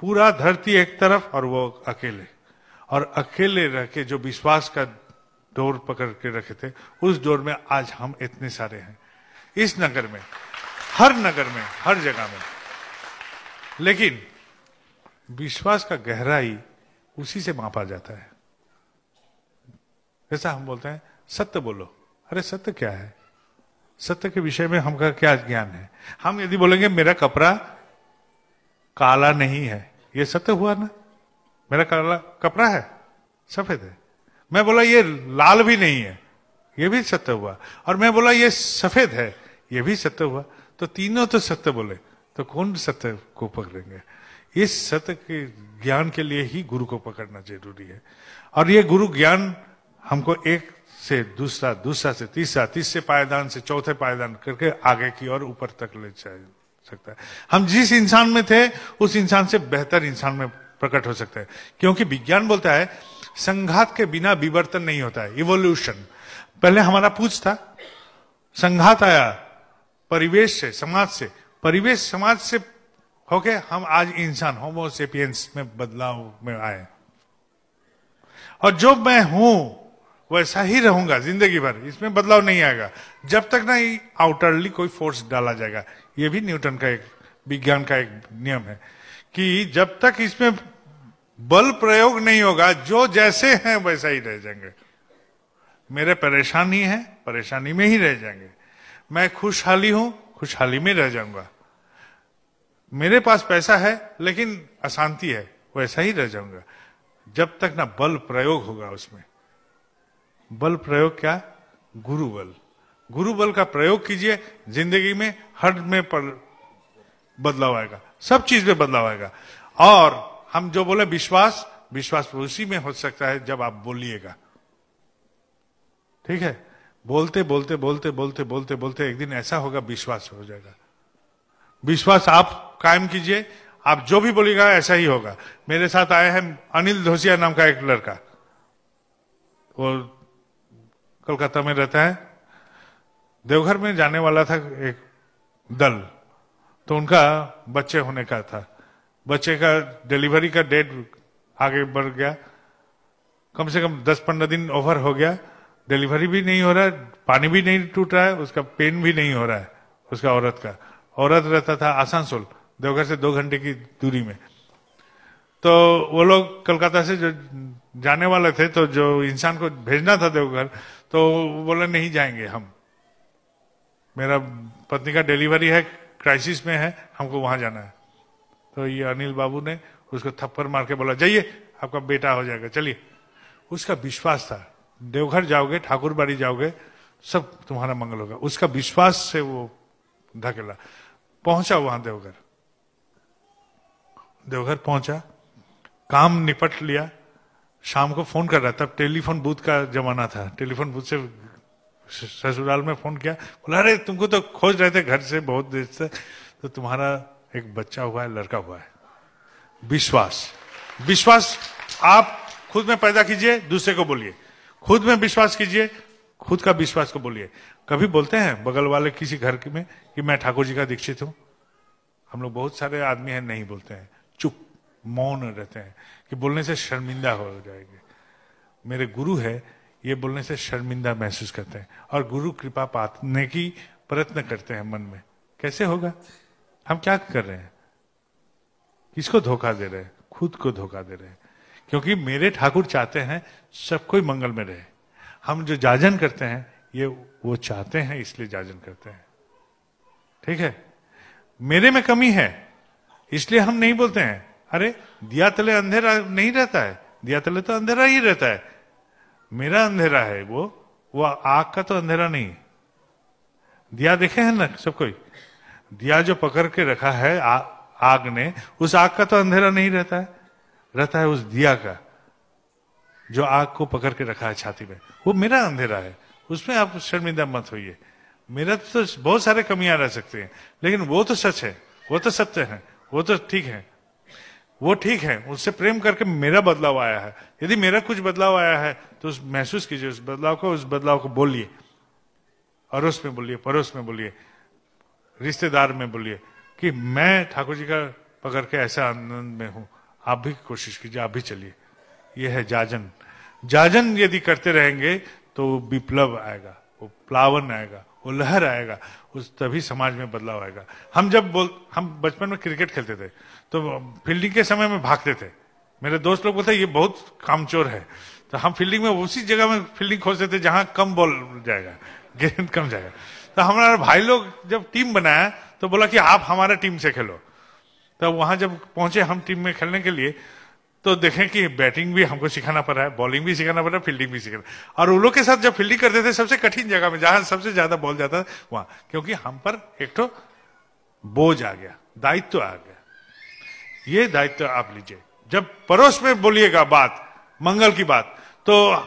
पूरा धरती एक तरफ और वो अकेले, और अकेले रह के जो विश्वास का डोर पकड़ के रखे थे, उस डोर में आज हम इतने सारे हैं इस नगर में, हर नगर में, हर जगह में। लेकिन विश्वास का गहराई उसी से मापा जाता है। जैसा हम बोलते हैं सत्य बोलो, अरे सत्य क्या है? सत्य के विषय में हमका क्या ज्ञान है? हम यदि बोलेंगे मेरा कपड़ा काला नहीं है, ये सत्य हुआ ना? मेरा काला कपड़ा है, सफेद है। मैं बोला ये लाल भी नहीं है, ये भी सत्य हुआ। और मैं बोला ये सफेद है, ये भी सत्य हुआ। तो तीनों तो सत्य बोले, तो कौन सत्य को पकड़ेंगे? इस सत्य के ज्ञान के लिए ही गुरु को पकड़ना जरूरी है। और ये गुरु ज्ञान हमको एक से दूसरा, दूसरा से तीसरा, तीसरे पायदान से चौथे पायदान करके आगे की और ऊपर तक ले जा सकता है। हम जिस इंसान में थे उस इंसान से बेहतर इंसान में प्रकट हो सकते हैं, क्योंकि विज्ञान बोलता है संघात के बिना विवर्तन नहीं होता है, इवोल्यूशन। पहले हमारा पूछ था, संघात आया परिवेश से, समाज से, परिवेश समाज से होके हम आज इंसान होमोसेपियंस में बदलाव में आए। और जो मैं हूं वैसा ही रहूंगा जिंदगी भर, इसमें बदलाव नहीं आएगा जब तक ना आउटरली कोई फोर्स डाला जाएगा। यह भी न्यूटन का एक विज्ञान का एक नियम है कि जब तक इसमें बल प्रयोग नहीं होगा, जो जैसे हैं वैसा ही रह जाएंगे। मेरे परेशानी है, परेशानी में ही रह जाएंगे। मैं खुशहाली हूं, खुशहाली में रह जाऊंगा। मेरे पास पैसा है लेकिन अशांति है, वैसा ही रह जाऊंगा जब तक ना बल प्रयोग होगा उसमें। बल प्रयोग क्या? गुरु बल। गुरु बल का प्रयोग कीजिए, जिंदगी में हर में बदलाव आएगा, सब चीज में बदलाव आएगा। और हम जो बोले विश्वास, विश्वास उसी में हो सकता है जब आप बोलिएगा। ठीक है? बोलते बोलते बोलते बोलते बोलते बोलते एक दिन ऐसा होगा विश्वास हो जाएगा। विश्वास आप कायम कीजिए, आप जो भी बोलिएगा ऐसा ही होगा। मेरे साथ आए हैं अनिल धोसिया नाम का एक लड़का, वो कोलकाता में रहता है। देवघर में जाने वाला था एक दल, तो उनका बच्चे होने का था। बच्चे का डिलीवरी का डेट आगे बढ़ गया, कम से कम 10-15 दिन ओवर हो गया। डिलीवरी भी नहीं हो रहा है, पानी भी नहीं टूट रहा है, उसका पेन भी नहीं हो रहा है उसका औरत का। औरत रहता था आसनसोल, देवघर से 2 घंटे की दूरी में। तो वो लोग कलकत्ता से जो जाने वाले थे, तो जो इंसान को भेजना था देवघर, तो बोले नहीं जाएंगे हम, मेरा पत्नी का डिलीवरी है, क्राइसिस में है, हमको वहां जाना है। तो ये अनिल बाबू ने उसको थप्पड़ मार के बोला जाइए आपका बेटा हो जाएगा, चलिए। उसका विश्वास था देवघर जाओगे, ठाकुर बाड़ी जाओगे, सब तुम्हारा मंगल होगा। उसका विश्वास से वो धकेला, पहुंचा वहां देवघर। देवघर पहुंचा, काम निपट लिया, शाम को फोन कर रहा था। तब टेलीफोन बूथ का जमाना था, टेलीफोन बूथ से ससुराल में फोन किया, बोला अरे तुमको तो खोज रहे थे घर से बहुत देर से, तो तुम्हारा एक बच्चा हुआ है, लड़का हुआ है। विश्वास, विश्वास आप खुद में पैदा कीजिए, दूसरे को बोलिए। खुद में विश्वास कीजिए, खुद का विश्वास को बोलिए। कभी बोलते हैं बगल वाले किसी घर में कि मैं ठाकुर जी का दीक्षित हूं? हम लोग बहुत सारे आदमी हैं नहीं बोलते हैं, चुप मौन रहते हैं कि बोलने से शर्मिंदा हो जाएंगे। मेरे गुरु है, ये बोलने से शर्मिंदा महसूस करते हैं और गुरु कृपा पाने की प्रयत्न करते हैं मन में। कैसे होगा? हम क्या कर रहे हैं? किसको धोखा दे रहे हैं? खुद को धोखा दे रहे हैं। क्योंकि मेरे ठाकुर चाहते हैं सब कोई मंगल में रहे। हम जो जाजन करते हैं ये वो चाहते हैं, इसलिए जाजन करते हैं। ठीक है? मेरे में कमी है इसलिए हम नहीं बोलते हैं अरे दिया तले अंधेरा नहीं रहता है, दिया तले तो अंधेरा ही रहता है। मेरा अंधेरा है वो आग का तो अंधेरा नहीं। दिया देखे हैं ना सब कोई, दिया जो पकड़ के रखा है आग ने, उस आग का तो अंधेरा नहीं रहता है, रहता है उस दिया का जो आग को पकड़ के रखा है छाती में। वो मेरा अंधेरा है, उसमें आप शर्मिंदा मत होइए। मेरा तो बहुत सारे कमियां रह सकते हैं, लेकिन वो तो सच है, वो तो सत्य है, वो तो ठीक है, वो ठीक है। उससे प्रेम करके मेरा बदलाव आया है। यदि मेरा कुछ बदलाव आया है तो महसूस कीजिए उस बदलाव को, उस बदलाव को बोलिए, अड़ोस में बोलिए, पड़ोस में बोलिए, रिश्तेदार में बोलिए कि मैं ठाकुर जी का पकड़ के ऐसा आनंद में हूं। आप भी कोशिश कीजिए, आप भी चलिए। यह है जाजन। जाजन यदि करते रहेंगे तो विप्लव आएगा, वो प्लावन आएगा, वो लहर आएगा, उस तभी समाज में बदलाव आएगा। हम बचपन में क्रिकेट खेलते थे तो फील्डिंग के समय में भागते थे। मेरे दोस्त लोग बोलते ये बहुत कामचोर है, तो हम फील्डिंग में उसी जगह में फील्डिंग खोजते थे जहां कम बॉल जाएगा, गेंद कम जाएगा। तो हमारे भाई लोग जब टीम बनाया तो बोला कि आप हमारा टीम से खेलो। तो वहां जब पहुंचे हम टीम में खेलने के लिए, तो देखें कि बैटिंग भी हमको सिखाना पड़ रहा है, बॉलिंग भी सिखाना पड़ रहा है, फील्डिंग भी सिखाना। और उन लोग के साथ जब फील्डिंग करते थे सबसे कठिन जगह में जहां सबसे ज्यादा बॉल जाता था वहां, क्योंकि हम पर एक तो बोझ आ गया, दायित्व आ गया। ये दायित्व आप लीजिए। जब पड़ोस में बोलिएगा बात, मंगल की बात, तो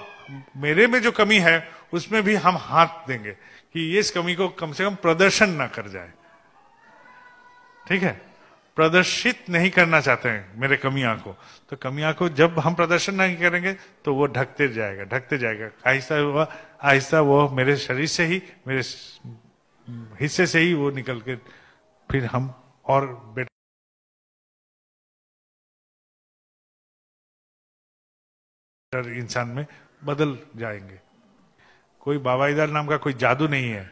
मेरे में जो कमी है उसमें भी हम हाथ देंगे कि इस कमी को कम से कम प्रदर्शन ना कर जाए। ठीक है, प्रदर्शित नहीं करना चाहते हैं मेरे कमियां को, तो कमियां को जब हम प्रदर्शन नहीं करेंगे तो वो ढकते जाएगा। आहिस्ता वो मेरे शरीर से ही, मेरे हिस्से से ही वो निकल के फिर हम और बेटर इंसान में बदल जाएंगे। कोई बाबा इधर नाम का कोई जादू नहीं है,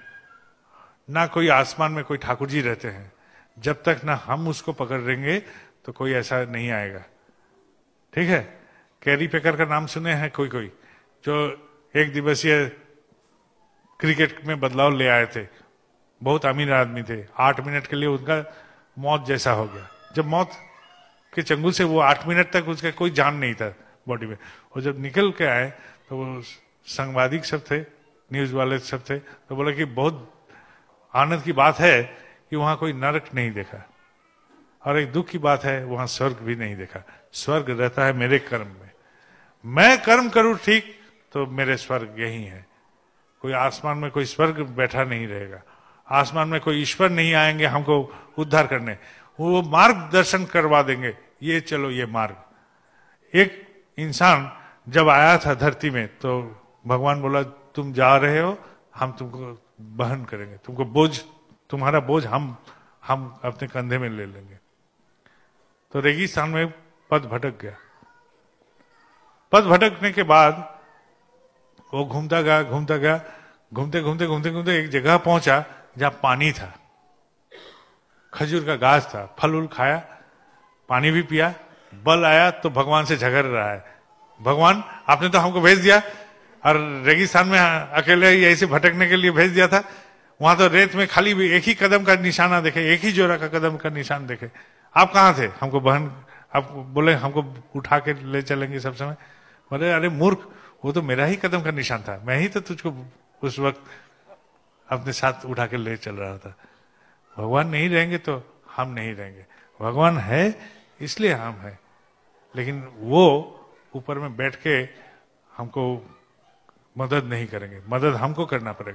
ना कोई आसमान में कोई ठाकुर जी रहते हैं। जब तक ना हम उसको पकड़ लेंगे तो कोई ऐसा नहीं आएगा। ठीक है, कैरी पेकर का नाम सुने हैं कोई जो एक दिवसीय क्रिकेट में बदलाव ले आए थे। बहुत अमीर आदमी थे, 8 मिनट के लिए उनका मौत जैसा हो गया। जब मौत के चंगुल से वो 8 मिनट तक उसका कोई जान नहीं था बॉडी में, और जब निकल के आए तो वो संवादिक सब थे, न्यूज वाले सब थे, तो बोला कि बहुत आनंद की बात है कि वहां कोई नरक नहीं देखा, और एक दुख की बात है वहां स्वर्ग भी नहीं देखा। स्वर्ग रहता है मेरे कर्म में। मैं कर्म करूं ठीक तो मेरे स्वर्ग यही है। कोई आसमान में कोई स्वर्ग बैठा नहीं रहेगा, आसमान में कोई ईश्वर नहीं आएंगे हमको उद्धार करने, वो मार्गदर्शन करवा देंगे, ये चलो ये मार्ग। एक इंसान जब आया था धरती में तो भगवान बोला तुम जा रहे हो, हम तुमको वहन करेंगे, तुमको बोझ, तुम्हारा बोझ हम अपने कंधे में ले लेंगे। तो रेगिस्तान में पद भटक गया। पद भटकने के बाद वो घूमता गया, घूमते घूमते एक जगह पहुंचा जहां पानी था, खजूर का गाछ था, फल उल खाया, पानी भी पिया। बल आया तो भगवान से झगड़ रहा है, भगवान आपने तो हमको भेज दिया और रेगिस्तान में अकेले ही ऐसे भटकने के लिए भेज दिया था। वहां तो रेत में खाली भी एक ही कदम का निशाना देखे, एक ही जोरा का कदम का निशान देखे। आप कहाँ थे? हमको बहन, आप बोले हमको उठा के ले चलेंगे सब समय। बोले अरे मूर्ख, वो तो मेरा ही कदम का निशान था, मैं ही तो तुझको उस वक्त अपने साथ उठा के ले चल रहा था। भगवान नहीं रहेंगे तो हम नहीं रहेंगे, भगवान है इसलिए हम हैं, लेकिन वो ऊपर में बैठ के हमको मदद नहीं करेंगे, मदद हमको करना पड़ेगा।